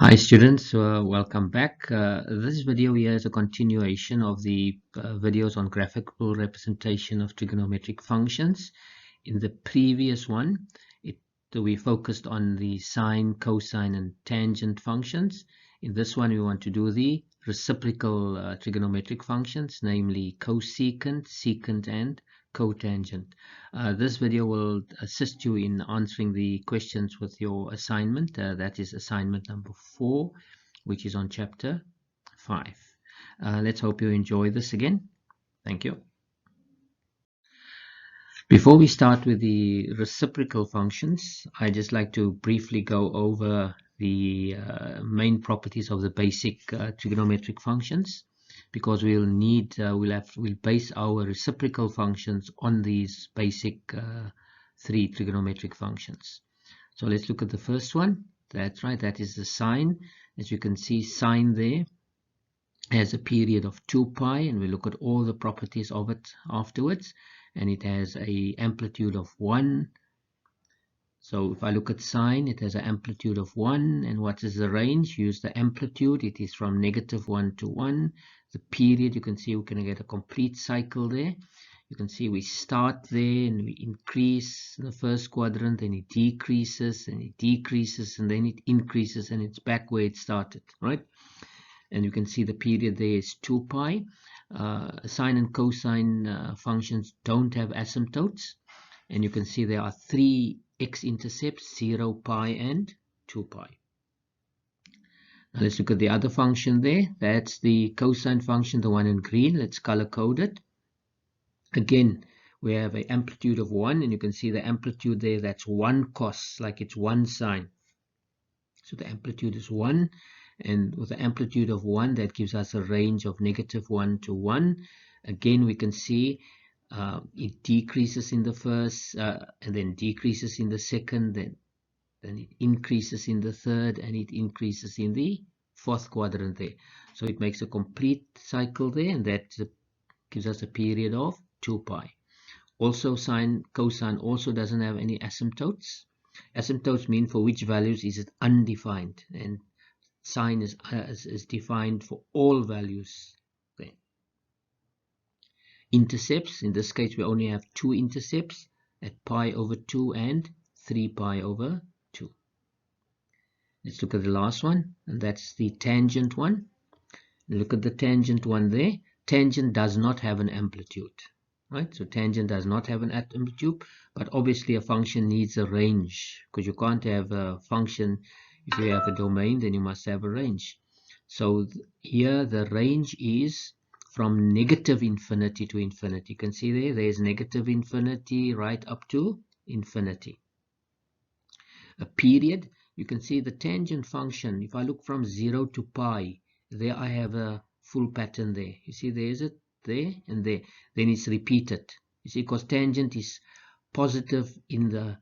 Hi students, welcome back. This video here is a continuation of the videos on graphical representation of trigonometric functions. In the previous one, we focused on the sine, cosine and tangent functions. In this one, we want to do the reciprocal trigonometric functions, namely cosecant, secant and cotangent. This video will assist you in answering the questions with your assignment. That is assignment number 4, which is on chapter 5. Let's hope you enjoy this again. Thank you. Before we start with the reciprocal functions, I'd just like to briefly go over the main properties of the basic trigonometric functions, because we'll base our reciprocal functions on these basic 3 trigonometric functions. So let's look at the first one. That's right, that is the sine. As you can see, sine there has a period of 2 pi, and we look at all the properties of it afterwards. And it has a amplitude of 1. So if I look at sine, it has an amplitude of 1. And what is the range? Use the amplitude. It is from -1 to 1. The period, you can see we're going to get a complete cycle there. You can see we start there and we increase in the first quadrant, then it decreases and it decreases and then it increases, and it's back where it started, right? And you can see the period there is 2 pi. Sine and cosine functions don't have asymptotes, and you can see there are 3 x-intercepts, 0, pi and 2 pi. Now let's look at the other function there. That's the cosine function, the one in green. Let's color code it. Again, we have an amplitude of 1, and you can see the amplitude there, that's 1 cos, like it's 1 sine. So the amplitude is 1. And with the amplitude of 1, that gives us a range of -1 to 1. Again, we can see it decreases in the first, and then decreases in the second, then it increases in the third, and it increases in the fourth quadrant there. So it makes a complete cycle there, and that gives us a period of 2 pi. Also, sine, cosine also doesn't have any asymptotes. Asymptotes mean for which values is it undefined, and sine is defined for all values there. Intercepts, in this case we only have 2 intercepts at pi over 2 and 3 pi over 2. Let's look at the last one, and that's the tangent one. Look at the tangent one there. Tangent does not have an amplitude, right? So tangent does not have an amplitude, but obviously a function needs a range, because you can't have a function. If you have a domain, then you must have a range. So here the range is from -infinity to infinity. You can see there's -infinity right up to infinity. A period, you can see the tangent function. If I look from 0 to pi, there I have a full pattern there. You see there's it there and there. Then it's repeated. You see, because tangent is positive in the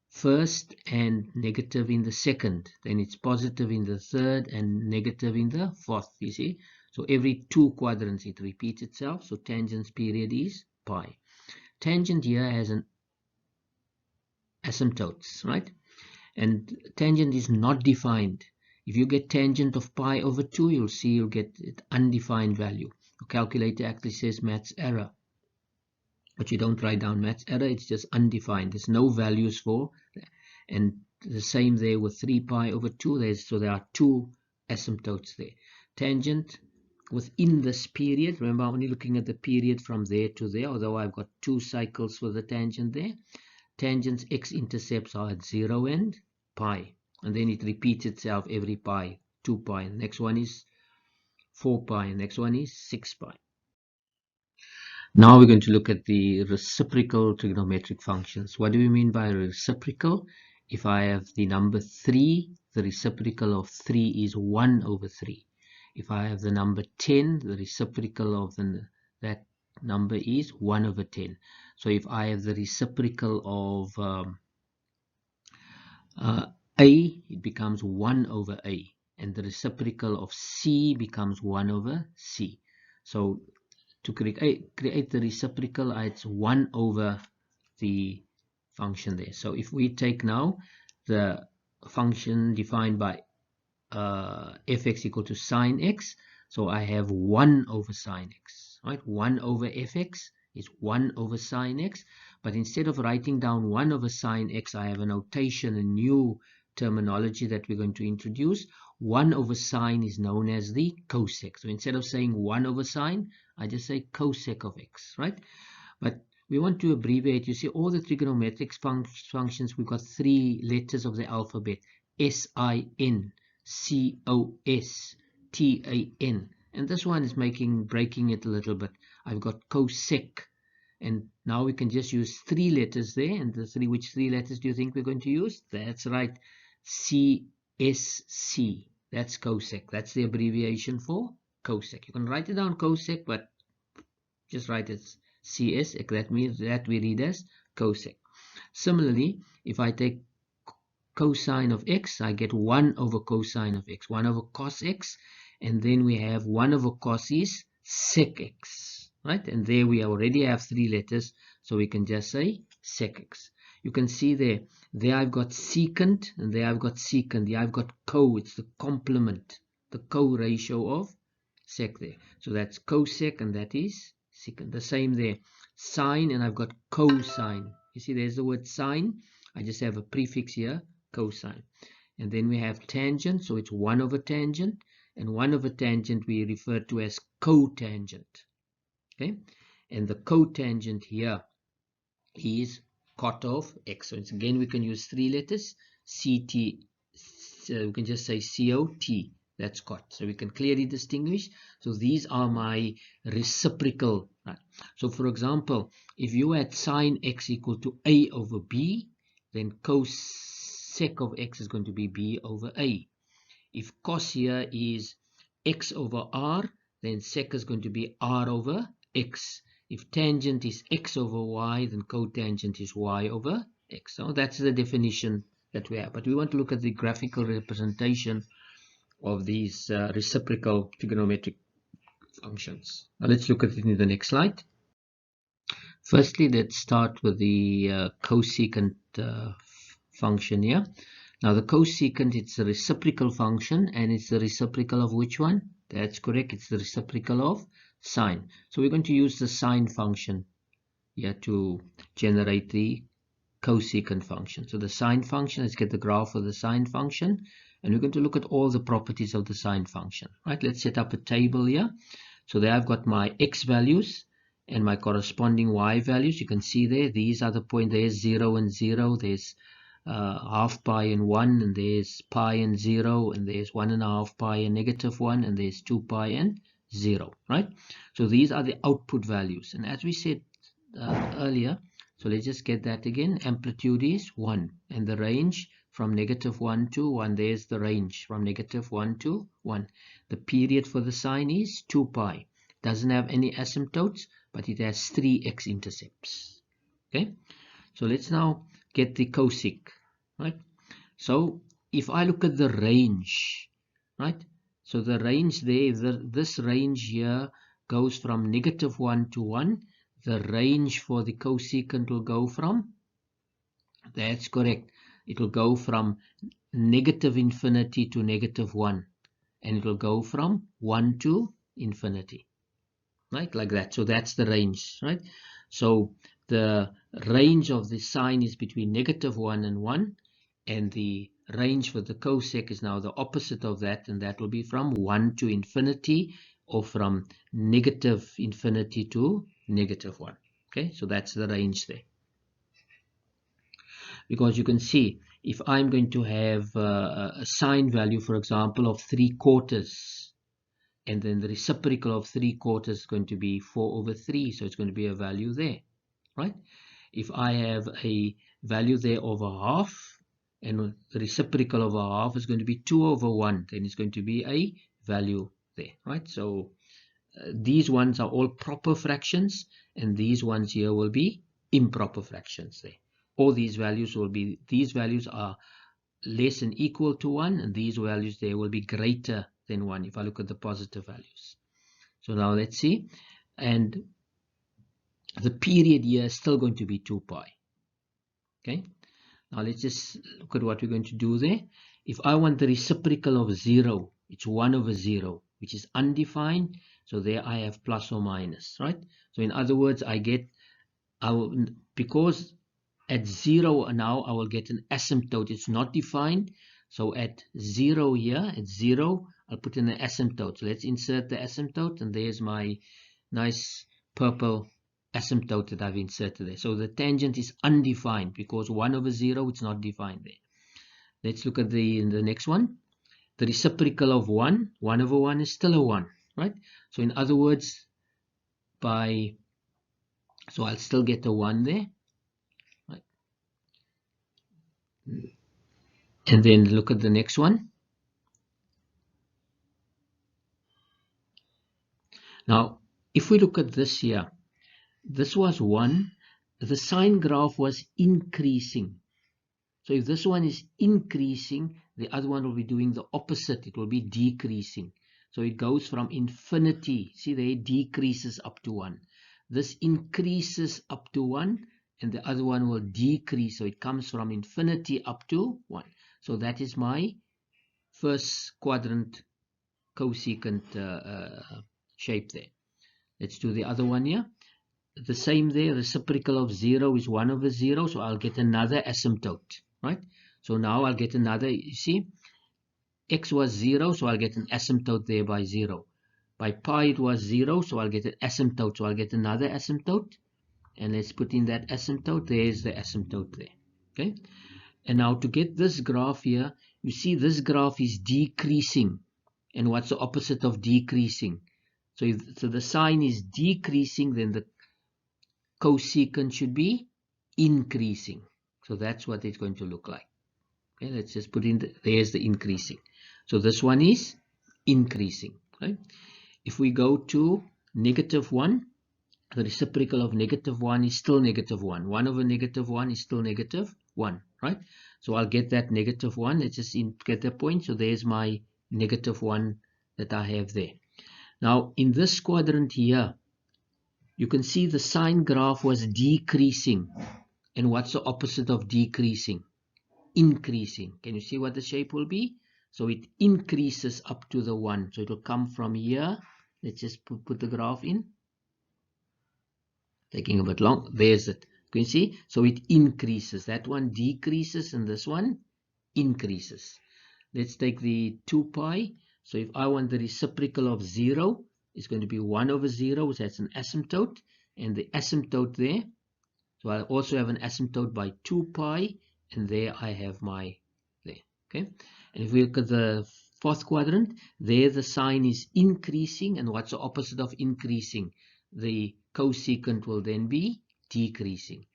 first and negative in the second, then it's positive in the third and negative in the fourth. You see, so every 2 quadrants it repeats itself. So tangent's period is pi. Tangent here has an asymptotes, right? And tangent is not defined. If you get tangent of pi over 2, you'll see you'll get it undefined value. Your calculator actually says maths error, but you don't write down maths error. It's just undefined. There's no values for. And the same there with 3 pi over 2. So there are 2 asymptotes there. Tangent within this period. Remember, I'm only looking at the period from there to there, although I've got 2 cycles for the tangent there. Tangent's x-intercepts are at 0 and pi. And then it repeats itself every pi. 2 pi. The next one is 4 pi. The next one is 6 pi. Now we're going to look at the reciprocal trigonometric functions. What do we mean by reciprocal? If I have the number 3, the reciprocal of 3 is 1 over 3. If I have the number 10, the reciprocal of that number is 1 over 10. So if I have the reciprocal of A, it becomes 1 over A. And the reciprocal of C becomes 1 over C. So to create the reciprocal, it's 1 over the function there. So if we take now the function defined by fx equal to sine x. So I have 1 over sine x, right? 1 over fx is 1 over sine x. But instead of writing down 1 over sine x, I have a notation, a new terminology that we're going to introduce. 1 over sine is known as the cosec. So instead of saying 1 over sine, I just say cosec of x, right? But we want to abbreviate. You see, all the trigonometric functions, we've got 3 letters of the alphabet: S-I-N, C-O-S, T-A-N. And this one is breaking it a little bit. I've got cosec. And now we can just use 3 letters there. And which 3 letters do you think we're going to use? That's right, C-S-C. That's cosec. That's the abbreviation for cosec. You can write it down cosec, but just write it CS. That means that we read as cosec. Similarly, if I take cosine of x, I get 1 over cosine of x, 1 over cos x, and then we have 1 over cos is sec x, right? And there we already have 3 letters, so we can just say sec x. You can see there I've got secant, and there I've got secant. There I've got it's the complement, the co-ratio of sec there. So that's cosec, and that is secant. The same there, sine, and I've got cosine. You see, there's the word sine. I just have a prefix here, cosine. And then we have tangent, so it's 1 over tangent, and 1 over tangent we refer to as cotangent. Okay, and the cotangent here is cot of x. So it's, again, we can use 3 letters, CT, we can just say COT. That's cot. So we can clearly distinguish. So these are my reciprocal. Right? So for example, if you had sine x equal to a over b, then cosec of x is going to be b over a. If cos here is x over r, then sec is going to be r over x. If tangent is x over y, then cotangent is y over x. So that's the definition that we have. But we want to look at the graphical representation of these reciprocal trigonometric functions. Now let's look at it in the next slide. Firstly, let's start with the cosecant function here. Now the cosecant, it's a reciprocal function, and it's the reciprocal of which one? That's correct, it's the reciprocal of sine. So we're going to use the sine function here to generate the cosecant function. So the sine function, let's get the graph of the sine function, and we're going to look at all the properties of the sine function. Right, let's set up a table here. So there I've got my x values and my corresponding y values. You can see there, these are the point, there's 0 and 0, there's half pi and 1, and there's pi and 0, and there's 1.5 pi and -1, and there's 2 pi and 0, right? So these are the output values, and as we said earlier, so let's just get that again. Amplitude is 1, and the range from -1 to 1, there's the range from -1 to 1. The period for the sine is 2 pi. Doesn't have any asymptotes, but it has 3 x-intercepts. Okay, so let's now get the cosec, right? So if I look at the range, right? So the range there, this range here goes from -1 to 1. The range for the cosecant will go from, that's correct, it will go from -infinity to -1, and it will go from 1 to infinity, right, like that. So that's the range, right? So the range of the sine is between -1 and 1, and the range for the cosec is now the opposite of that, and that will be from 1 to infinity, or from -infinity to -1. Okay, so that's the range there. Because you can see, if I'm going to have a sine value, for example, of 3/4, and then the reciprocal of 3/4 is going to be 4/3, so it's going to be a value there, right? If I have a value there of a half, and the reciprocal of a half is going to be 2/1, then it's going to be a value there, right? So these ones are all proper fractions, and these ones here will be improper fractions there. All these values will be, these values are less than equal to 1, and these values there will be greater than 1 if I look at the positive values. So now let's see, and the period here is still going to be 2 pi. Okay, now let's just look at what we're going to do there. if I want the reciprocal of 0, it's 1 over 0, which is undefined. So there I have plus or minus, right? So in other words, because at 0 now I will get an asymptote. It's not defined. So at 0 here, at 0, I'll put in an asymptote. So let's insert the asymptote, and there's my nice purple asymptote that I've inserted there. So the tangent is undefined because 1 over 0, it's not defined there. Let's look at the next one. The reciprocal of 1 over 1 is still a 1, right? So in other words, so I'll still get a 1 there, right? And then look at the next one. Now, if we look at this here, this was 1. The sine graph was increasing. So if this one is increasing, the other one will be doing the opposite. It will be decreasing. So it goes from infinity. See, there it decreases up to 1. This increases up to 1, and the other one will decrease. So it comes from infinity up to 1. So that is my first quadrant cosecant shape there. Let's do the other one here. The same there, reciprocal of 0 is 1 over 0, so I'll get another asymptote, right? So now I'll get another, you see, x was 0, so I'll get an asymptote there by 0. By pi it was 0, so I'll get an asymptote, so I'll get another asymptote, and let's put in that asymptote. There's the asymptote there, okay? And now to get this graph here, you see this graph is decreasing, and what's the opposite of decreasing? So the sine is decreasing, then the cosecant should be increasing. So that's what it's going to look like. Okay, let's just put in there's the increasing. So this one is increasing, right? If we go to -1, the reciprocal of -1 is still -1. 1 over -1 is still -1, right? So I'll get that -1. Let's just get the point. So there's my -1 that I have there. Now in this quadrant here, you can see the sine graph was decreasing. And what's the opposite of decreasing? Increasing. Can you see what the shape will be? So it increases up to the 1. So it will come from here. Let's just put the graph in. Taking a bit long. There's it. Can you see? So it increases. That one decreases and this one increases. Let's take the 2 pi. So if I want the reciprocal of 0, it's going to be 1 over 0, so that's an asymptote, and the asymptote there, so I also have an asymptote by 2 pi, and there I have my there, okay? And if we look at the fourth quadrant, there the sine is increasing, and what's the opposite of increasing? The cosecant will then be decreasing.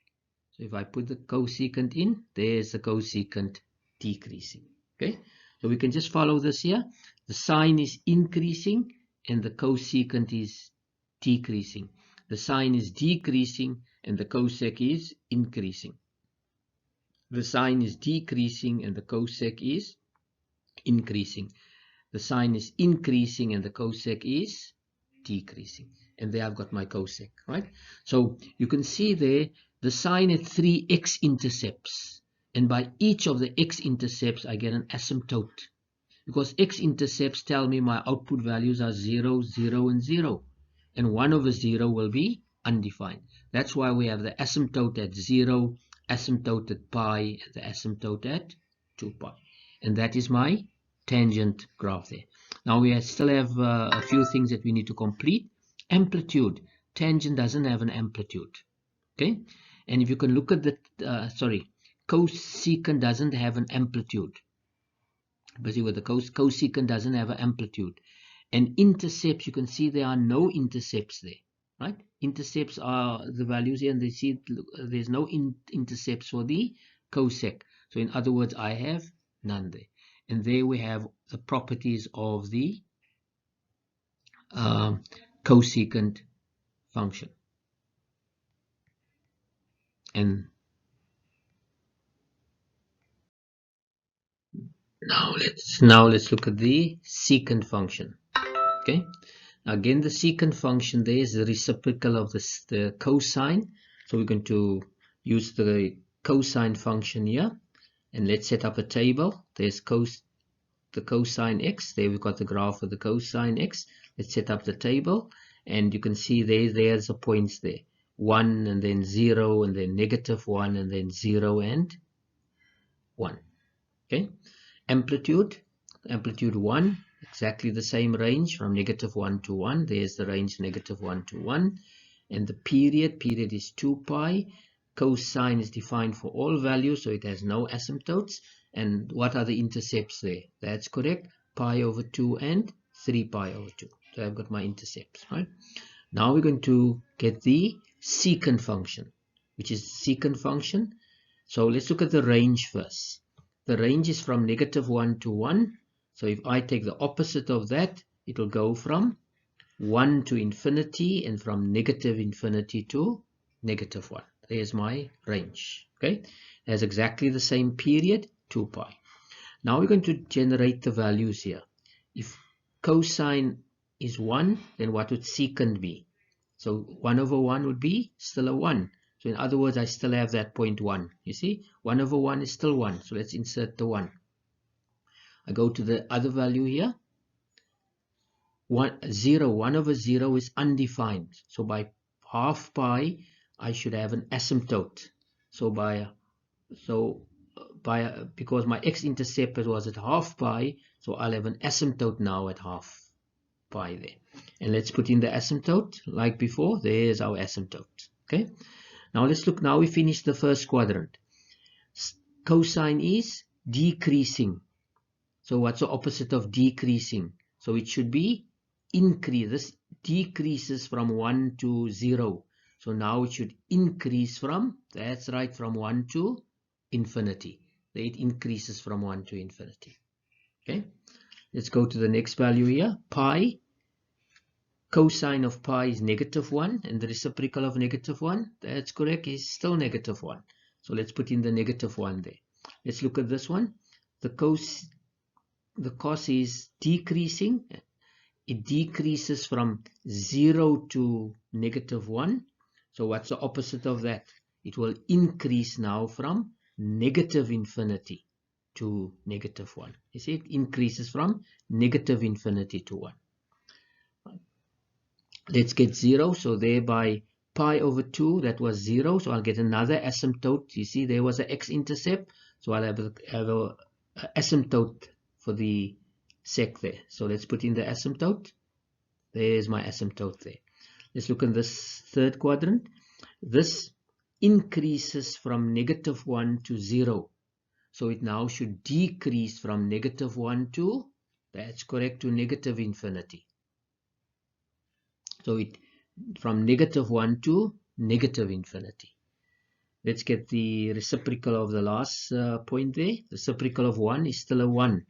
So if I put the cosecant in, there's the cosecant decreasing, okay? So we can just follow this here. The sine is increasing, and the cosecant is decreasing. The sine is decreasing and the cosec is increasing. The sine is decreasing and the cosec is increasing. The sine is increasing and the cosec is decreasing. And there I've got my cosec, right? So you can see there the sine at 3 x-intercepts. And by each of the x-intercepts I get an asymptote. Because x-intercepts tell me my output values are 0, 0, and 0. And 1 over 0 will be undefined. That's why we have the asymptote at 0, asymptote at pi, and the asymptote at 2 pi. And that is my tangent graph there. Now we still have a few things that we need to complete. Amplitude. Tangent doesn't have an amplitude. Okay? And if you can look at the, cosecant doesn't have an amplitude. Busy with the cosecant doesn't have an amplitude. And intercepts, you can see there are no intercepts there, right? Intercepts are the values here, and they see there's no intercepts for the cosec. So in other words, I have none there. And there we have the properties of the cosecant function. And now let's look at the secant function. Okay. Again, the secant function there is the reciprocal of the cosine. So we're going to use the cosine function here. And let's set up a table. There's the cosine x. There we've got the graph of the cosine x. Let's set up the table, and you can see there's the points there. 1 and then 0 and then -1 and then 0 and 1. Okay. Amplitude 1, exactly the same range from -1 to 1. There's the range -1 to 1. And the period is 2 pi. Cosine is defined for all values, so it has no asymptotes. And what are the intercepts there? That's correct. Pi over 2 and 3 pi over 2. So I've got my intercepts, right? Now we're going to get the secant function, which is secant function. So let's look at the range first. The range is from -1 to 1. So if I take the opposite of that, it will go from 1 to infinity and from -infinity to -1. There's my range. Okay, it has exactly the same period, 2 pi. Now we're going to generate the values here. If cosine is 1, then what would secant be? So 1 over 1 would be still a 1. So in other words, I still have that point 1. You see, 1 over 1 is still 1. So let's insert the 1. I go to the other value here. 1 over 0 is undefined. So by half pi, I should have an asymptote. So because my x-intercept was at half pi, so I'll have an asymptote now at half pi there. And let's put in the asymptote like before. There's our asymptote. Okay. Now let's look. Now we finished the first quadrant. Cosine is decreasing. So what's the opposite of decreasing? So it should be increase. This decreases from 1 to 0. So now it should increase from, that's right, from 1 to infinity. It increases from 1 to infinity. Okay. Let's go to the next value here. Pi. Cosine of pi is -1, and the reciprocal of -1, that's correct, is still -1. So let's put in the -1 there. Let's look at this one. The cos is decreasing. It decreases from 0 to -1. So what's the opposite of that? It will increase now from -infinity to -1. You see, it increases from -infinity to 1. Let's get 0. So thereby pi over 2, that was 0. So I'll get another asymptote. You see, there was an x-intercept. So I'll have a asymptote for the sec there. So let's put in the asymptote. There's my asymptote there. Let's look at this third quadrant. This increases from -1 to 0. So it now should decrease from -1 to, that's correct, to -infinity. So it from -1 to -infinity. Let's get the reciprocal of the last point there. The reciprocal of 1 is still a 1.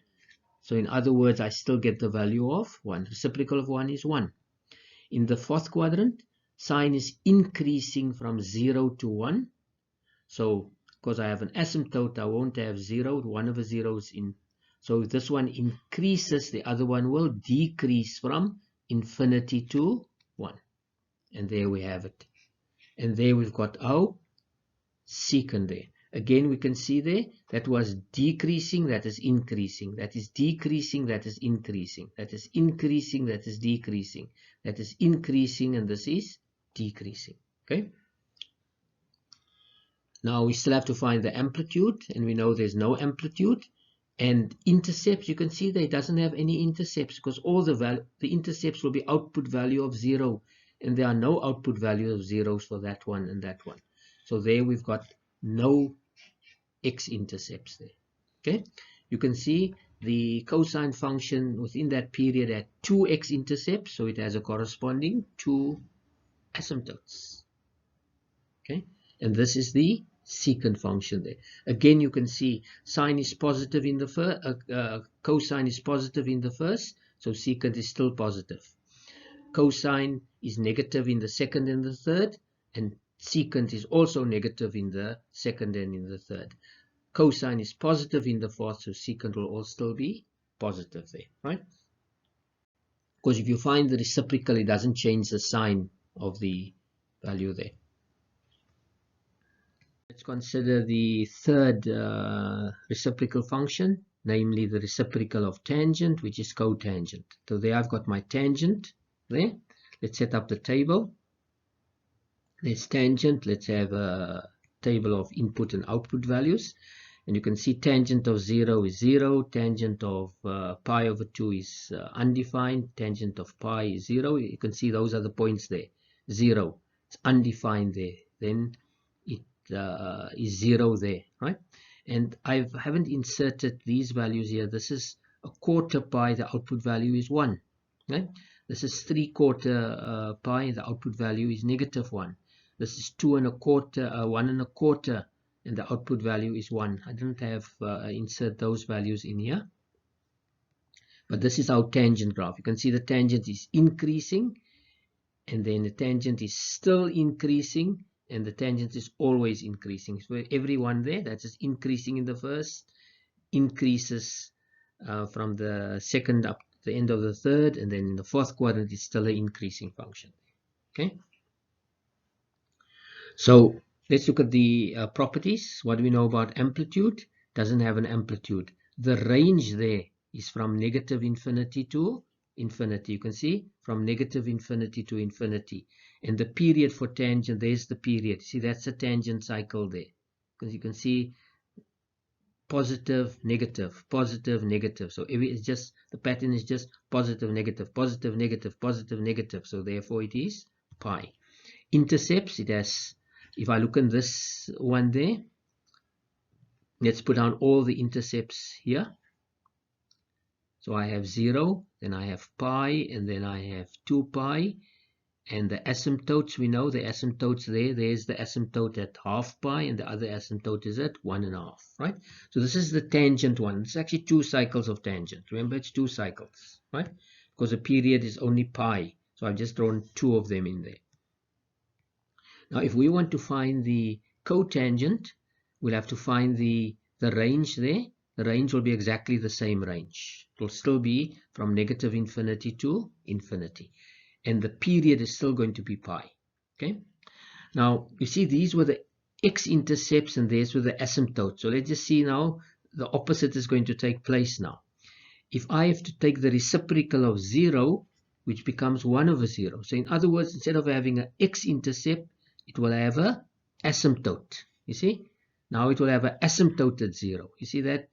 So in other words, I still get the value of 1. Reciprocal of 1 is 1. In the fourth quadrant, sine is increasing from 0 to 1. So because I have an asymptote, I won't have 0. 1 over 0 is in. So if this one increases, the other one will decrease from infinity to 1. And there we have it. And there we've got our secant there. Again, we can see there, that was decreasing, that is increasing, that is decreasing, that is increasing, that is increasing, that is decreasing, that is increasing, and this is decreasing. Okay. Now we still have to find the amplitude, and we know there's no amplitude. And intercepts, you can see there it doesn't have any intercepts, because all the intercepts will be output value of 0, and there are no output values of zeros for that one and that one. So there we've got no x-intercepts there. Okay, you can see the cosine function within that period had 2 x-intercepts, so it has a corresponding 2 asymptotes. Okay, and this is the secant function there. Again, you can see sine is positive in the first, cosine is positive in the first, so secant is still positive. Cosine is negative in the second and the third, and secant is also negative in the second and in the third. Cosine is positive in the fourth, so secant will all still be positive there, right? Because if you find the reciprocal, it doesn't change the sign of the value there. Let's consider the third reciprocal function, namely the reciprocal of tangent, which is cotangent. So there I've got my tangent there. Let's set up the table. There's tangent. Let's have a table of input and output values. And you can see tangent of 0 is 0. Tangent of pi over 2 is undefined. Tangent of pi is 0. You can see those are the points there. 0. It's undefined there. Then it is 0 there, right? And I haven't inserted these values here. This is a quarter pi. The output value is 1, right? This is 3/4 pi. The output value is -1. This is 2 1/4, 1 1/4, and the output value is 1. I don't have insert those values in here, but this is our tangent graph. You can see the tangent is increasing, and then the tangent is still increasing, and the tangent is always increasing. So every one there that is increasing in the first increases from the second up to the end of the third, and then in the fourth quadrant it's still an increasing function. Okay. So let's look at the properties. What do we know about amplitude? Doesn't have an amplitude. The range there is from -infinity to infinity. You can see from -infinity to infinity. And the period for tangent, there's the period. See, that's a tangent cycle there. Because you can see positive, negative, positive, negative. So it's just, the pattern is just positive, negative, positive, negative, positive, negative. So therefore it is pi. Intercepts, it has, if I look in this one there, let's put down all the intercepts here. So I have 0, then I have pi, and then I have 2 pi. And the asymptotes, we know the asymptotes there. There's the asymptote at half pi, and the other asymptote is at 1.5, right? So this is the tangent one. It's actually 2 cycles of tangent. Remember, it's 2 cycles, right? Because the period is only pi. So I've just drawn 2 of them in there. Now, if we want to find the cotangent, we'll have to find the range there. The range will be exactly the same range. It will still be from -infinity to infinity. And the period is still going to be pi. Okay. Now, you see these were the x-intercepts and these were the asymptotes. So let's just see now the opposite is going to take place now. If I have to take the reciprocal of 0, which becomes 1/0. So in other words, instead of having an x-intercept, it will have a asymptote. You see? Now it will have an asymptote at 0. You see that?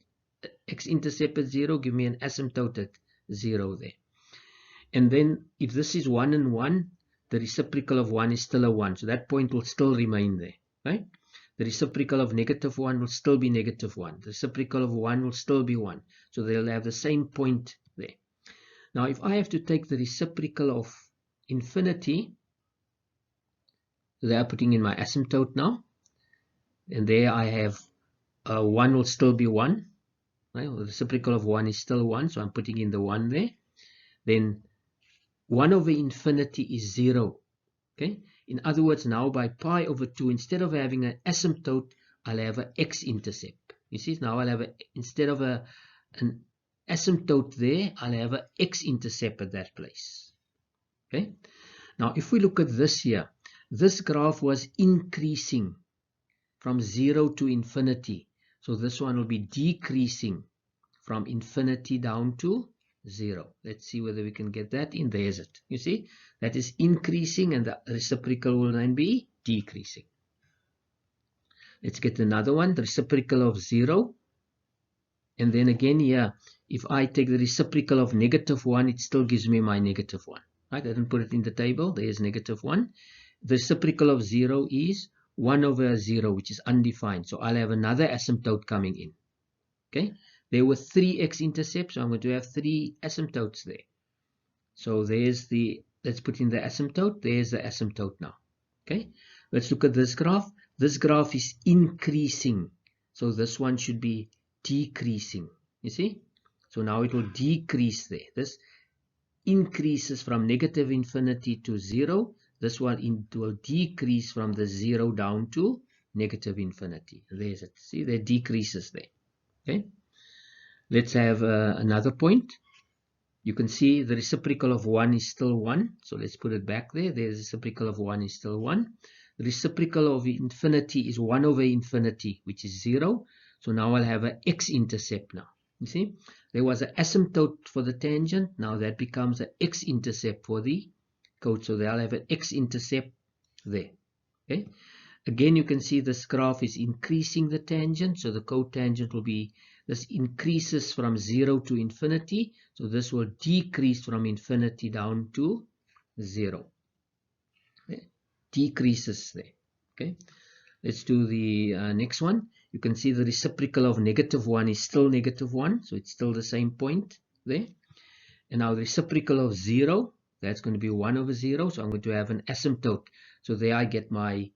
X-intercept at 0, give me an asymptote at 0 there. And then if this is 1 and 1, the reciprocal of 1 is still a 1. So that point will still remain there, right? The reciprocal of -1 will still be -1. The reciprocal of 1 will still be 1. So they'll have the same point there. Now if I have to take the reciprocal of infinity, they are putting in my asymptote now, and there I have 1 will still be 1, right? The reciprocal of 1 is still 1, so I'm putting in the 1 there. Then 1/infinity is 0. Okay. In other words, now by pi over 2, instead of having an asymptote, I'll have an x-intercept. You see, now I'll have instead of an asymptote there, I'll have an x-intercept at that place. Okay. Now if we look at this here, this graph was increasing from 0 to infinity. So this one will be decreasing from infinity down to 0. Let's see whether we can get that in. There's it. You see, that is increasing, and the reciprocal will then be decreasing. Let's get another one, the reciprocal of 0. And then again here, if I take the reciprocal of -1, it still gives me my -1. Right? I didn't put it in the table. There's -1. The reciprocal of 0 is 1/0, which is undefined. So I'll have another asymptote coming in. Okay. There were 3 x-intercepts, so I'm going to have 3 asymptotes there. So there's the, let's put in the asymptote. There's the asymptote now. Okay. Let's look at this graph. This graph is increasing. So this one should be decreasing. You see? So now it will decrease there. This increases from -infinity to 0. This one will decrease from the 0 down to -infinity. There's it. See, there decreases there. Okay. Let's have another point. You can see the reciprocal of 1 is still 1. So let's put it back there. The reciprocal of 1 is still 1. reciprocal of infinity is 1 over infinity, which is 0. So now I'll have an x-intercept now. You see, there was an asymptote for the tangent. Now that becomes an x-intercept for the code. So I'll have an x-intercept there. Okay. Again, you can see this graph is increasing the tangent. So the cotangent will be, this increases from 0 to infinity. So this will decrease from infinity down to 0. Okay. Decreases there. Okay. Let's do the next one. You can see the reciprocal of -1 is still -1. So it's still the same point there. And now the reciprocal of 0, that's going to be 1 over 0. So I'm going to have an asymptote. So there I get my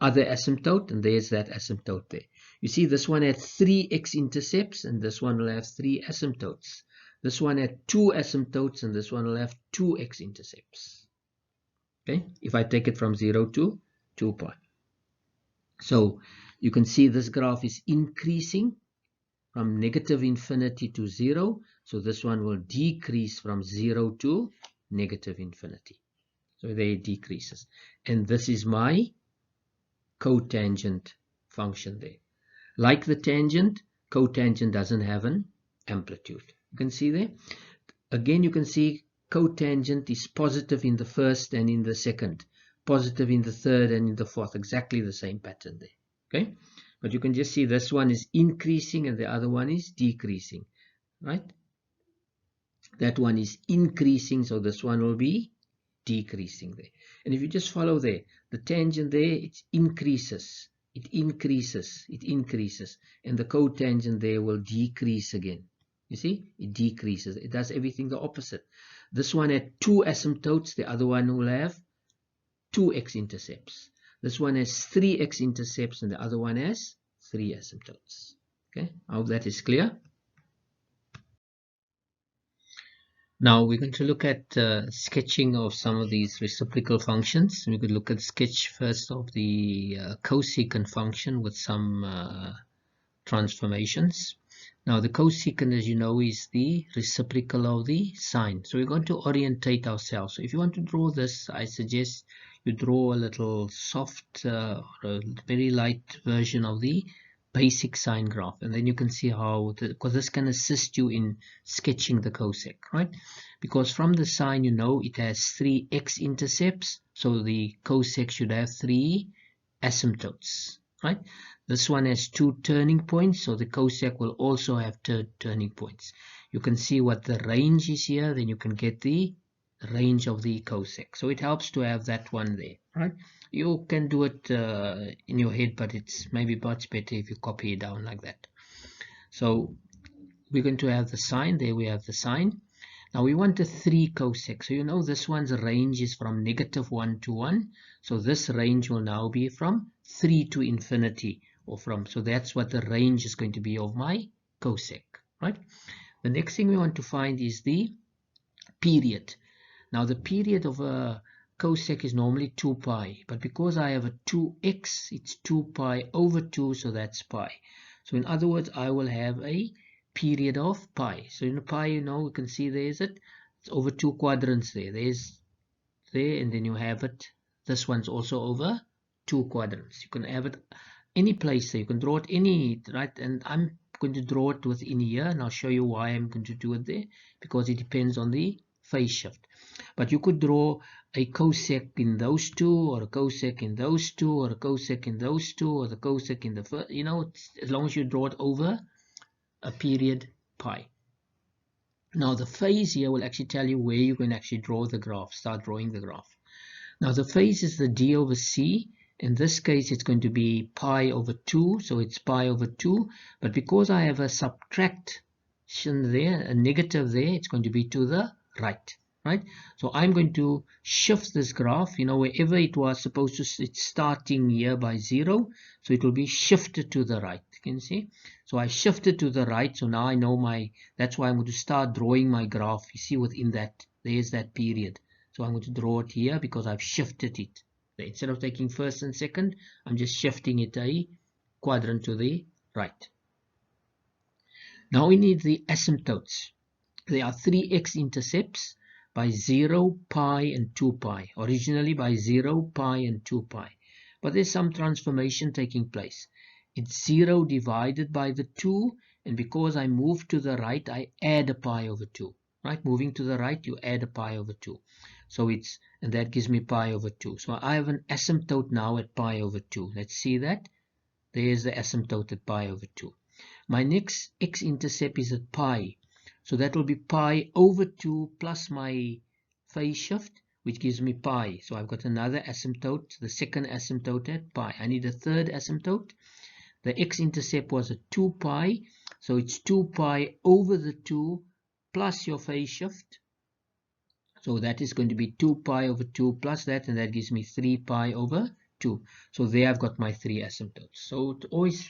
other asymptote, and there's that asymptote there. You see, this one had 3 x-intercepts, and this one will have 3 asymptotes. This one had 2 asymptotes, and this one will have 2 x-intercepts. Okay, if I take it from 0 to 2 pi. So you can see this graph is increasing from -infinity to 0. So this one will decrease from 0 to -infinity. So there it decreases. And this is my cotangent function there. Like the tangent, cotangent doesn't have an amplitude. You can see there. Again, you can see cotangent is positive in the first and in the second, positive in the third and in the fourth, exactly the same pattern there. Okay, but you can just see this one is increasing and the other one is decreasing, right? That one is increasing, so this one will be decreasing there. And if you just follow there, the tangent there, it increases, it increases, it increases, and the cotangent there will decrease again. You see, it decreases. It does everything the opposite. This one had 2 asymptotes, the other one will have 2 x-intercepts. This one has 3 x-intercepts and the other one has 3 asymptotes. Okay, I hope that is clear. Now we're going to look at sketching of some of these reciprocal functions. We could look at sketch first of the cosecant function with some transformations. Now the cosecant, as you know, is the reciprocal of the sine. So we're going to orientate ourselves. So if you want to draw this, I suggest you draw a little soft or a very light version of the basic sine graph, and then you can see how, because this can assist you in sketching the cosec, right? Because from the sine, you know, it has 3 x-intercepts, so the cosec should have 3 asymptotes, right? This one has 2 turning points, so the cosec will also have turning points. You can see what the range is here, then you can get the range of the cosec. So it helps to have that one there, right? You can do it in your head, but it's maybe much better if you copy it down like that. So we're going to have the sine. There we have the sine. Now we want a 3 cosec. So you know this one's range is from -1 to 1. So this range will now be from 3 to infinity, or from, so that's what the range is going to be of my cosec, right? The next thing we want to find is the period. Now the period of a cosec is normally 2 pi, but because I have a 2x, it's 2 pi over 2, so that's pi. So in other words, I will have a period of pi. So in a pi, you know, you can see there is it. It's over 2 quadrants there. There's there, and then you have it. This one's also over 2 quadrants. You can have it any place there. You can draw it any, right? And I'm going to draw it within here, and I'll show you why I'm going to do it there, because it depends on the phase shift. But you could draw a cosec in those two, or a cosec in those two, or a cosec in those two, or the cosec in the first, you know, as long as you draw it over a period pi. Now the phase here will actually tell you where you can actually draw the graph, start drawing the graph. Now the phase is the d over c. In this case it's going to be pi over 2, so it's pi over 2, but because I have a subtraction there, a negative there, it's going to be to the right, right? So I'm going to shift this graph, you know, wherever it was supposed to, it's starting here by 0, so it will be shifted to the right. You can see, so I shifted to the right, so now I know my, that's why I'm going to start drawing my graph. You see, within that there's that period, so I'm going to draw it here because I've shifted it. Instead of taking first and second, I'm just shifting it a quadrant to the right. Now we need the asymptotes. There are 3 x-intercepts, by 0, pi, and 2 pi. Originally by 0, pi, and 2 pi. But there's some transformation taking place. It's 0 divided by the 2, and because I move to the right, I add a pi over 2. Right? Moving to the right, you add a pi over 2. So it's, and that gives me pi over 2. So I have an asymptote now at pi over 2. Let's see that. There's the asymptote at pi over 2. My next x-intercept is at pi. So that will be pi over 2 plus my phase shift, which gives me pi. So I've got another asymptote, the second asymptote at pi. I need a third asymptote. The x-intercept was at 2 pi. So it's 2 pi over the 2 plus your phase shift. So that is going to be 2 pi over 2 plus that, and that gives me 3 pi over 2. So there I've got my 3 asymptotes. So to always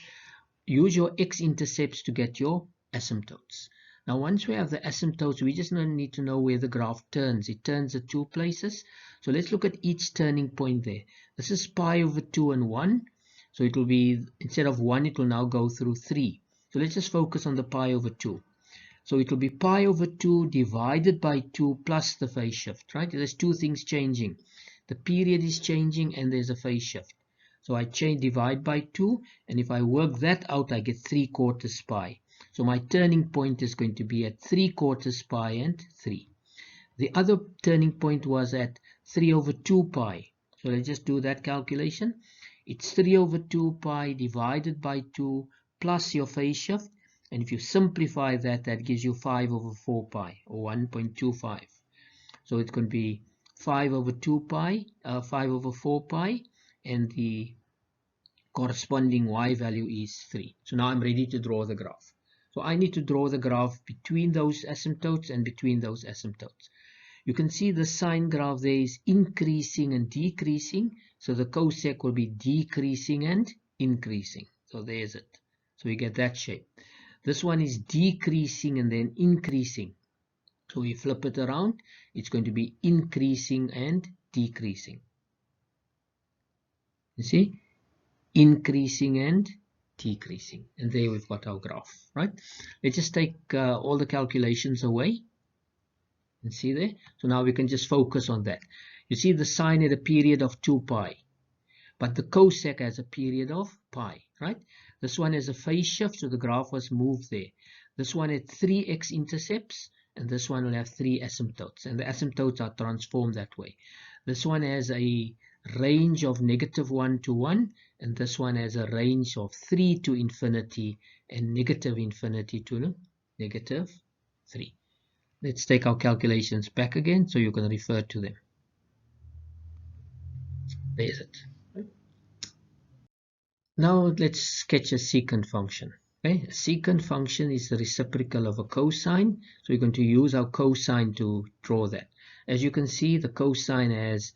use your x-intercepts to get your asymptotes. Now once we have the asymptotes, we just need to know where the graph turns. It turns at 2 places. So let's look at each turning point there. This is pi over 2 and 1. So it will be, instead of 1, it will now go through 3. So let's just focus on the pi over 2. So it will be pi over 2 divided by 2 plus the phase shift, right? There's two things changing. The period is changing and there's a phase shift. So I divide by 2, and if I work that out, I get 3/4 pi. So my turning point is going to be at 3/4 pi and 3. The other turning point was at 3 over 2 pi. So let's just do that calculation. It's 3 over 2 pi divided by 2 plus your phase shift. And if you simplify that, that gives you 5 over 4 pi, or 1.25. So it's going to be 5 over 2 pi, 5 over 4 pi, and the corresponding y value is 3. So now I'm ready to draw the graph. So I need to draw the graph between those asymptotes and between those asymptotes. You can see the sine graph there is increasing and decreasing. So the cosec will be decreasing and increasing. So there's it. So we get that shape. This one is decreasing and then increasing. So we flip it around. It's going to be increasing and decreasing. You see? Increasing and decreasing. And there we've got our graph, right? Let's just take all the calculations away. And see there? So now we can just focus on that. You see the sine at a period of 2 pi. But the cosec has a period of pi, right? This one has a phase shift, so the graph was moved there. This one had 3 x-intercepts, and this one will have 3 asymptotes. And the asymptotes are transformed that way. This one has a range of -1 to 1, and this one has a range of 3 to infinity and -infinity to -3. Let's take our calculations back again so you can refer to them. There's it. Now let's sketch a secant function. Okay, a secant function is the reciprocal of a cosine. So we're going to use our cosine to draw that. As you can see, the cosine has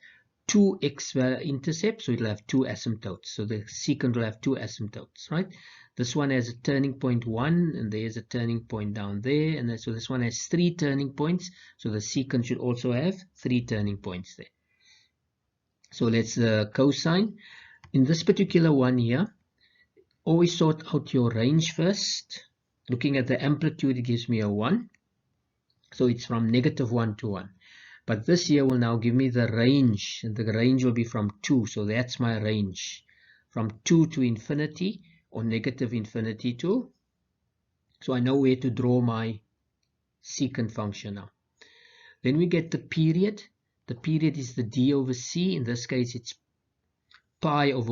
2 x-intercepts, so it'll have 2 asymptotes. So the secant will have 2 asymptotes, right? This one has a turning point 1, and there's a turning point down there. And so this one has 3 turning points. So the secant should also have 3 turning points there. So let's cosine. In this particular one here, always sort out your range first. Looking at the amplitude, it gives me a 1. So it's from -1 to 1. But this here will now give me the range. And the range will be from 2. So that's my range. From 2 to infinity or -infinity to. So I know where to draw my secant function now. Then we get the period. The period is the d over c. In this case, it's pi over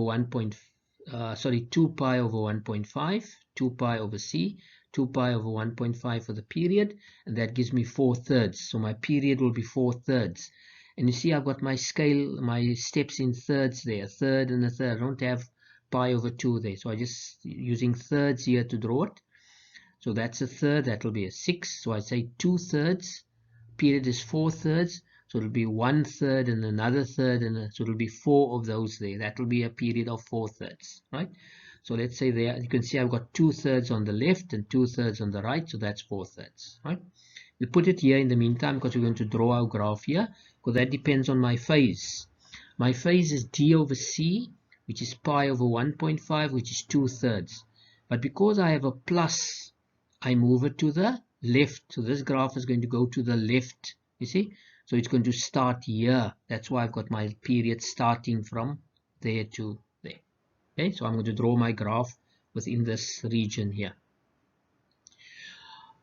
2 pi over 1.5, 2 pi over c, 2 pi over 1.5 for the period, and that gives me 4/3. So my period will be 4/3. And you see I've got my scale, my steps in thirds there, a third and a third. I don't have pi over 2 there, so I just using thirds here to draw it. So that's a third, that will be a 6. So I say 2/3, period is 4/3. So it'll be 1/3 and another third, and so it'll be 4 of those there. That will be a period of 4/3, right? So let's say there, you can see I've got 2/3 on the left and 2/3 on the right, so that's 4/3, right? We'll put it here in the meantime because we're going to draw our graph here, because that depends on my phase. My phase is d over c, which is pi over 1.5, which is 2/3. But because I have a plus, I move it to the left. So this graph is going to go to the left, you see? So it's going to start here. That's why I've got my period starting from there to there. Okay, so I'm going to draw my graph within this region here.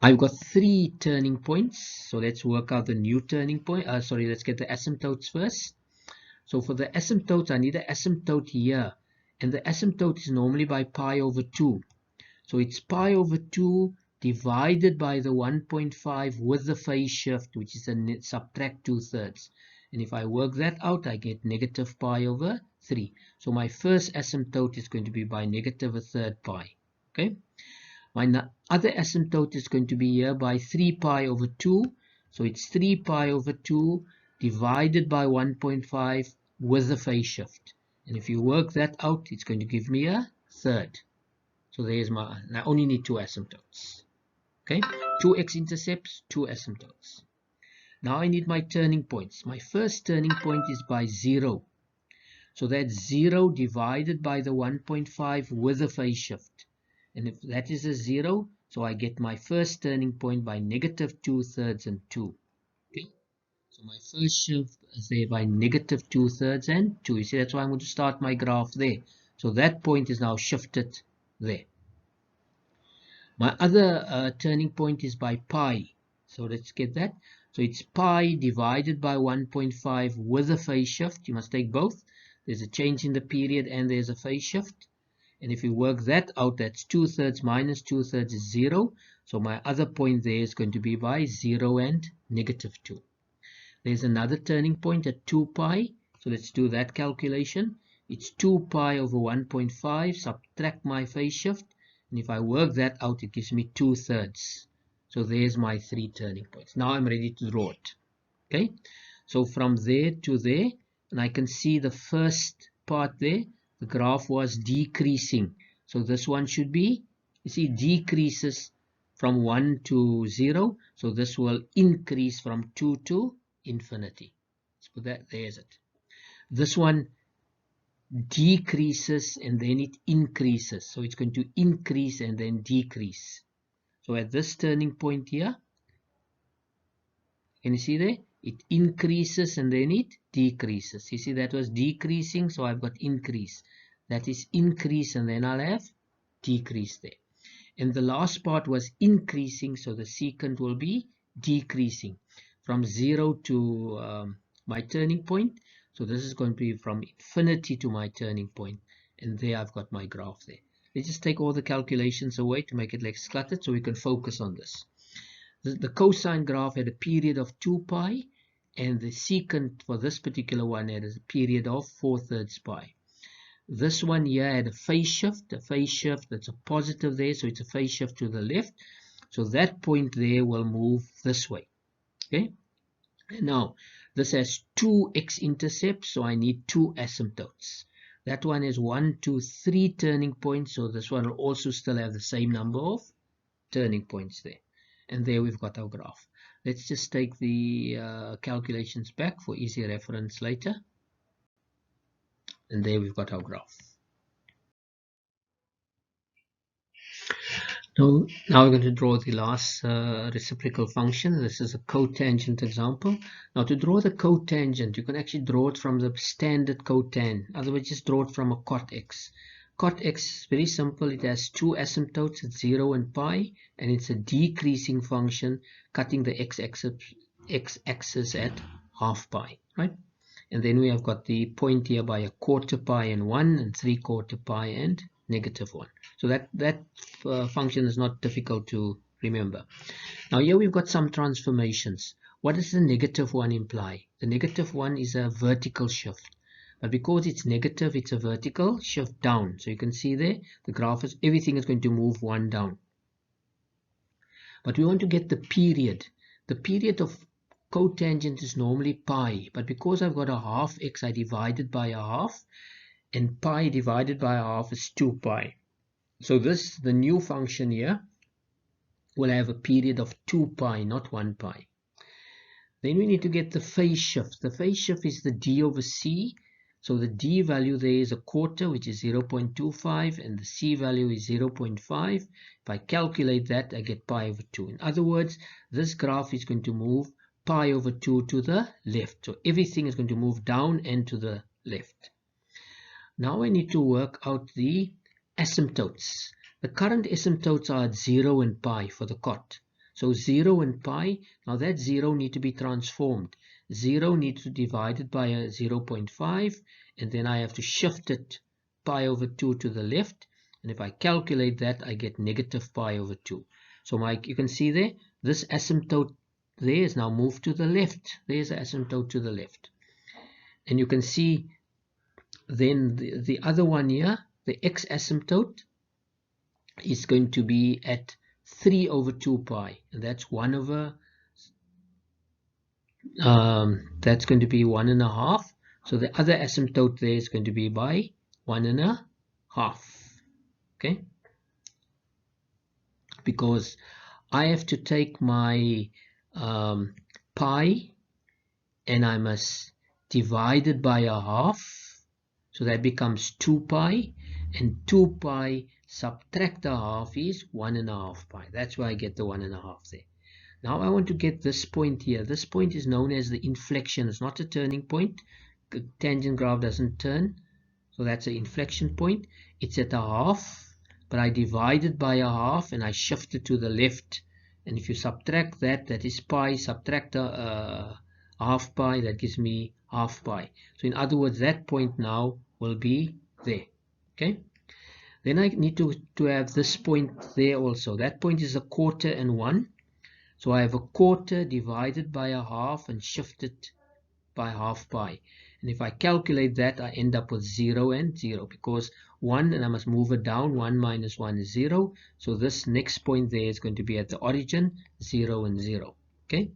I've got 3 turning points. So let's work out the new turning point. Let's get the asymptotes first. So for the asymptotes, I need an asymptote here. And the asymptote is normally by pi over 2. So it's pi over 2 divided by the 1.5 with the phase shift, which is a subtract 2/3. And if I work that out, I get negative pi over 3. So my first asymptote is going to be by negative 1/3 pi. Okay. My other asymptote is going to be here by 3 pi over 2. So it's 3 pi over 2 divided by 1.5 with the phase shift. And if you work that out, it's going to give me a third. So there's my, I only need 2 asymptotes. Okay, 2 x-intercepts, 2 asymptotes. Now I need my turning points. My first turning point is by 0. So that's 0 divided by the 1.5 with the phase shift. And if that is a 0, so I get my first turning point by negative 2/3 and 2. Okay, so my first shift is there by negative 2/3 and 2. You see, that's why I'm going to start my graph there. So that point is now shifted there. My other turning point is by pi. So let's get that. So it's pi divided by 1.5 with a phase shift. You must take both. There's a change in the period and there's a phase shift. And if you work that out, that's 2/3 minus 2/3 is 0. So my other point there is going to be by 0 and negative 2. There's another turning point at 2 pi. So let's do that calculation. It's 2 pi over 1.5, subtract my phase shift. And if I work that out, it gives me 2/3. So there's my 3 turning points. Now I'm ready to draw it. Okay, so from there to there, and I can see the first part there, the graph was decreasing. So this one should be, you see, decreases from 1 to 0. So this will increase from 2 to infinity. Let's put that, there's it. This one decreases and then it increases. So it's going to increase and then decrease. So at this turning point here, can you see there? It increases and then it decreases. You see, that was decreasing, so I've got increase. That is increase and then I'll have decrease there. And the last part was increasing, so the secant will be decreasing from 0 to my turning point. So this is going to be from infinity to my turning point. And there I've got my graph there. Let's just take all the calculations away to make it less cluttered so we can focus on this. The cosine graph had a period of 2 pi, and the secant for this particular one had a period of 4/3 pi. This one here had a phase shift that's a positive there, so it's a phase shift to the left. So that point there will move this way. Okay, and now this has 2 x-intercepts, so I need 2 asymptotes. That one has 1, 2, 3 turning points, so this one will also still have the same number of turning points there. And there we've got our graph. Let's just take the calculations back for easy reference later. And there we've got our graph. Now we're going to draw the last reciprocal function. This is a cotangent example. Now to draw the cotangent, you can actually draw it from the standard cotan. Otherwise, just draw it from a cot x. Cot x is very simple. It has 2 asymptotes at 0 and pi, and it's a decreasing function cutting the x-axis at half pi, right? And then we have got the point here by 1/4 pi and 1 and 3/4 pi and -1. So that function is not difficult to remember. Now here we've got some transformations. What does the -1 imply? The -1 is a vertical shift. But because it's negative, it's a vertical shift down. So you can see there, the graph is, everything is going to move 1 down. But we want to get the period. The period of cotangent is normally pi. But because I've got a half x, I divide it by a half. And pi divided by a half is 2 pi. So this, the new function here, will have a period of 2 pi, not 1 pi. Then we need to get the phase shift. The phase shift is the d over c. So the d value there is 1/4, which is 0.25, and the c value is 0.5. If I calculate that, I get pi over 2. In other words, this graph is going to move pi over 2 to the left. So everything is going to move down and to the left. Now I need to work out the asymptotes. The current asymptotes are at 0 and pi for the cot. So 0 and pi, now that 0 need to be transformed. 0 needs to be divided by a 0.5, and then I have to shift it pi over 2 to the left. And if I calculate that, I get negative pi over 2. So you can see there, this asymptote there is now moved to the left. There's the asymptote to the left. And you can see then the other one here, the x asymptote, is going to be at 3 over 2 pi. And that's 1 over, that's going to be 1.5. So the other asymptote there is going to be by 1.5. Okay? Because I have to take my pi and I must divide it by a half, so that becomes 2 pi, and 2 pi subtract a half is 1.5 pi. That's why I get the 1.5 there. Now I want to get this point here. This point is known as the inflection. It's not a turning point. The tangent graph doesn't turn, so that's an inflection point. It's at a half, but I divide it by a half and I shift it to the left. And if you subtract that, that is pi, subtract a half pi, that gives me half pi. So in other words, that point now will be there. Okay. Then I need to have this point there also. That point is a quarter and 1. So I have a quarter divided by a half and shifted by half pi. And if I calculate that, I end up with 0 and 0, because 1, and I must move it down, 1 minus 1 is 0. So this next point there is going to be at the origin, 0 and 0. Okay.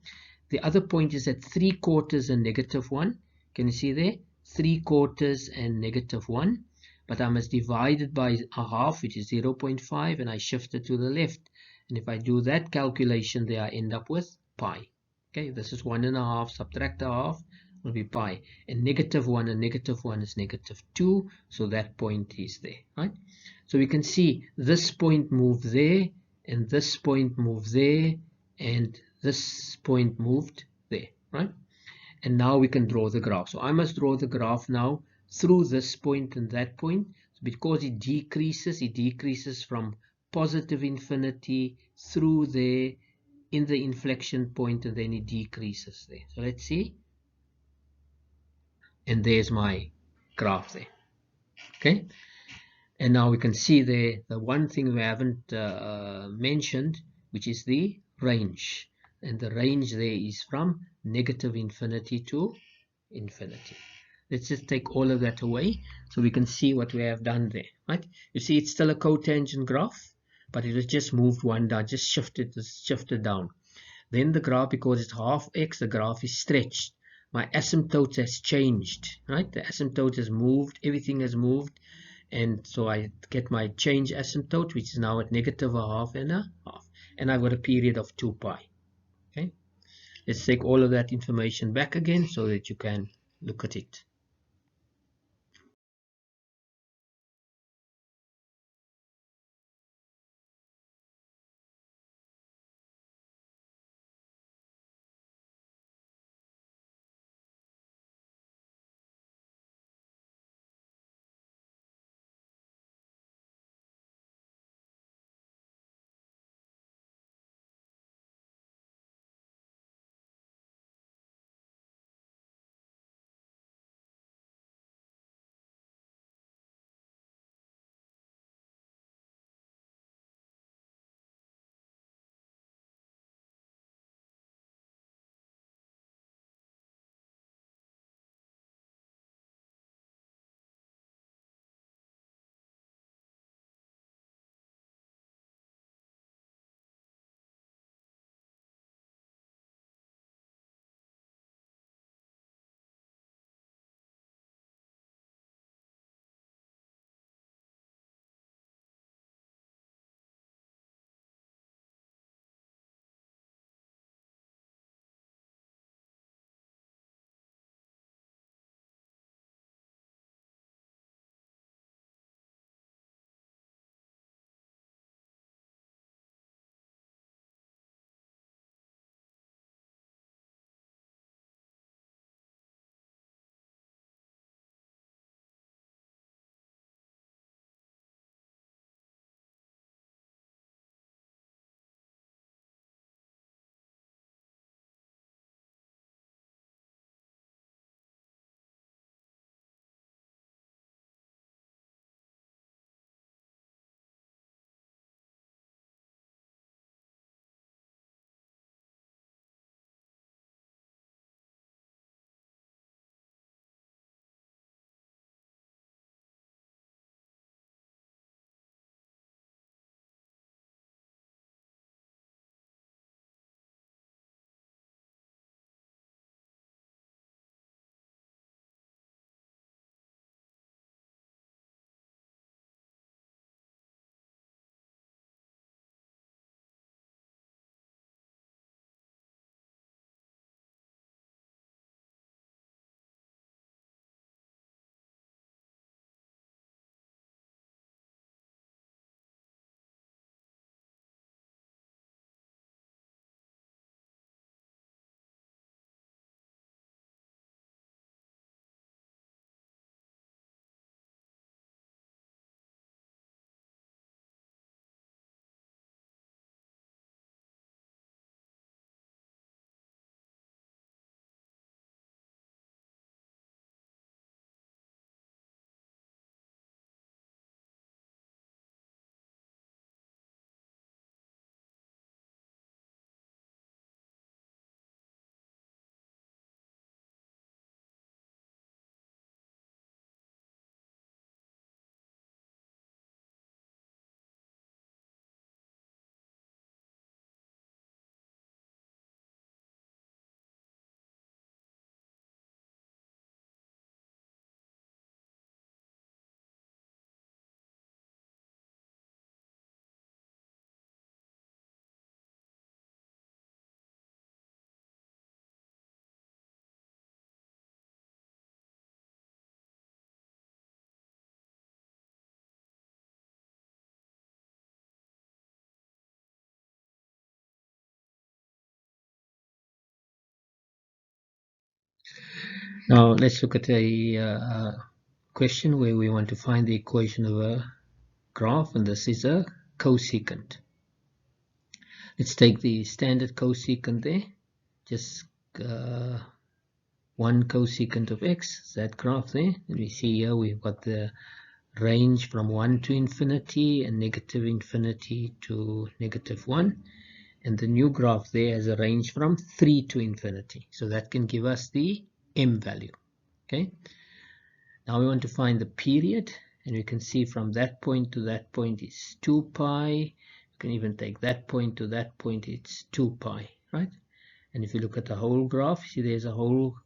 The other point is at 3 quarters and negative 1. Can you see there? 3 quarters and negative 1. But I must divide it by a half, which is 0.5, and I shift it to the left. And if I do that calculation there, I end up with pi. Okay, this is 1.5, subtract a half, will be pi. And negative 1 and negative 1 is negative 2, so that point is there, right? So we can see this point moved there, and this point moved there, and this point moved there, right? And now we can draw the graph. So I must draw the graph now through this point and that point. So because it decreases from positive infinity through there in the inflection point, and then it decreases there. So let's see. And there's my graph there. Okay. And now we can see there the one thing we haven't mentioned, which is the range. And the range there is from negative infinity to infinity. Let's just take all of that away so we can see what we have done there, right? You see it's still a cotangent graph, but it has just moved one down, just shifted down. Then the graph, because it's half x, the graph is stretched. My asymptote has changed, right? The asymptote has moved, everything has moved, and so I get my change asymptote, which is now at negative a half and a half, and I've got a period of 2 pi. Okay, let's take all of that information back again so that you can look at it. Now let's look at a question where we want to find the equation of a graph, and this is a cosecant. Let's take the standard cosecant there, just one cosecant of x, that graph there. And we see here we've got the range from 1 to infinity and negative infinity to -1, and the new graph there has a range from 3 to infinity, so that can give us the m value. Okay, now we want to find the period, and we can see from that point to that point is 2 pi. You can even take that point to that point, it's 2 pi, right? And if you look at the whole graph, see there's a whole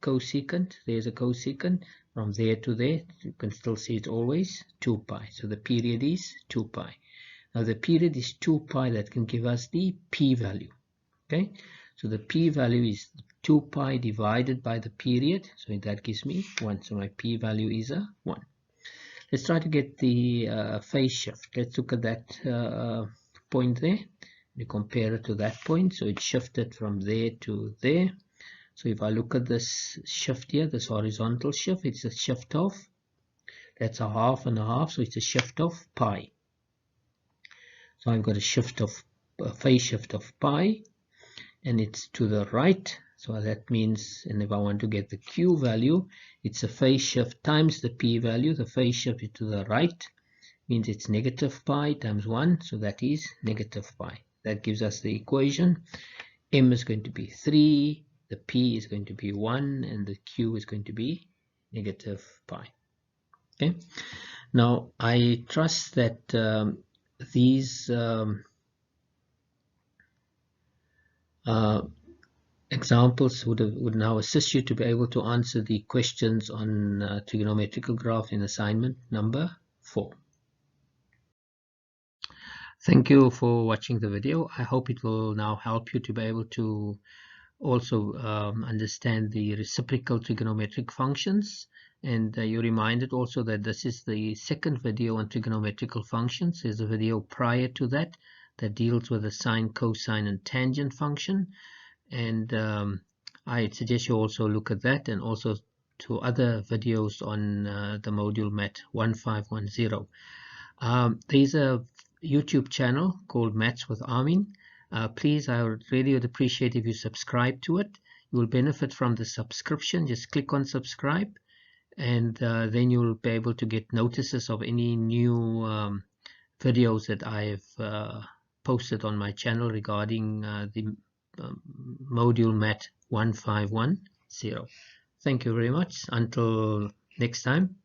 cosecant. There's a cosecant from there to there. You can still see it's always 2 pi. So the period is 2 pi. Now the period is 2 pi. That can give us the p-value. Okay, so the p-value is 2 pi divided by the period. So that gives me 1. So my p-value is a 1. Let's try to get the phase shift. Let's look at that point there. We compare it to that point. So it shifted from there to there. So if I look at this shift here, this horizontal shift, it's a shift of, that's a half and a half, so it's a shift of pi. So I've got a phase shift of pi, and it's to the right. So that means, and if I want to get the q value, it's a phase shift times the p value. The phase shift is to the right, means it's negative pi times 1, so that is negative pi. That gives us the equation. M is going to be 3, the p is going to be 1, and the q is going to be negative pi. Okay, now I trust that these examples would now assist you to be able to answer the questions on trigonometrical graph in assignment number 4. Thank you for watching the video. I hope it will now help you to be able to also understand the reciprocal trigonometric functions, and you're reminded also that this is the second video on trigonometrical functions. There's a video prior to that that deals with the sine, cosine, and tangent function, and I suggest you also look at that, and also to other videos on the module MAT1510. There's a YouTube channel called Maths with Armin. Please, I would really appreciate if you subscribe to it. You will benefit from the subscription. Just click on subscribe, and then you'll be able to get notices of any new videos that I've posted on my channel regarding the module MAT 1510. Thank you very much. Until next time.